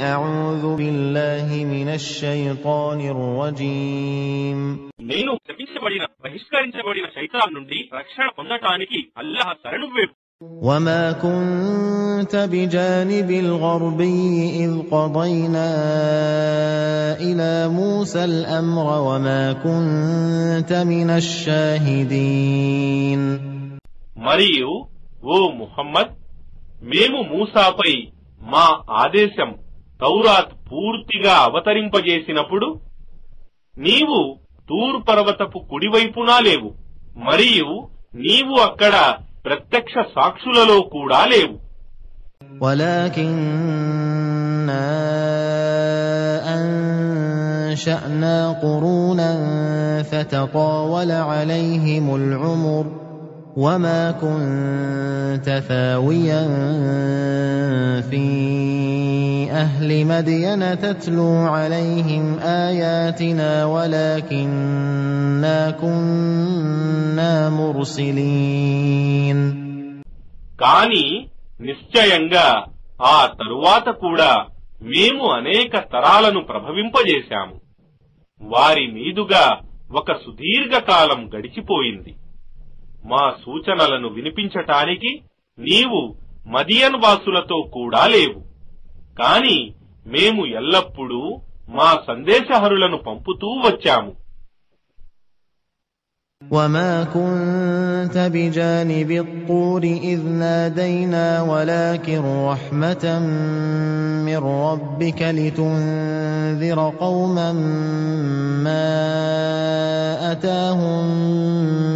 أعوذ بالله من الشيطان الرجيم నేను శపించబడిన బహిష్కరించబడిన శైతాన్ నుండి రక్షణ పొందటానికి అల్లాహ్ శరణు వేడు. وما كنت بجانب الغربي إذ قضينا إلى موسى الأمر وما كنت من الشاهدين. మరియు ఓ ముహమ్మద్, మేము మూసాపై మా ఆదేశం తౌరాత్ పూర్తిగా అవతరింపజేసినప్పుడు నీవు తూర్ పర్వతపు కుడివైపునా లేవు, మరియు నీవు అక్కడ ప్రత్యక్ష సాక్షులలో కూడా లేవు. ولكننا أنشأنا قرونا فتطاول عليهم العمر وما كنت ثاويا في أهل مدين تتلو عليهم آياتنا ولكننا كنا مرسلين. కాని నిశ్చయంగా ఆ తరువాత కూడా మేము అనేక తరాలను ప్రభవింపజేశాము. వారి మీదుగా ఒక సుదీర్ఘకాలం గడిచిపోయింది. మా సూచనలను వినిపించటానికి నీవు మదియన్ వాసులతో కూడా లేవు, కాని మేము ఎల్లప్పుడూ మా సందేశహరులను పంపుతూ వచ్చాము. وما كنت بجانب الطور إذ نادينا ولكن رحمة من ربك لتنذر قوما ما أتاهم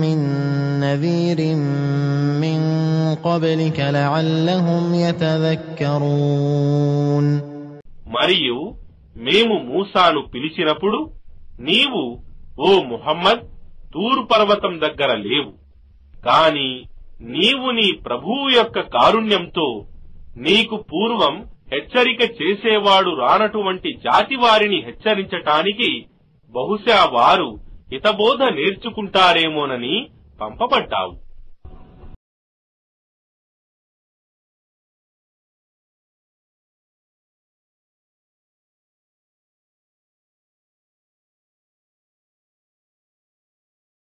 من نذير من قبلك لعلهم يتذكرون. మరియు మేము మూసాను పిలిచినప్పుడు నీవు ఓ ముహమ్మద్ తూర్ పర్వతం దగ్గర లేవు, కాని నీవు నీ ప్రభువు యొక్క కారుణ్యంతో నీకు పూర్వం హెచ్చరిక చేసేవాడు రానటువంటి జాతి వారిని హెచ్చరించటానికి బహుశా వారు హితబోధ నేర్చుకుంటారేమోనని పంపబడ్డావు.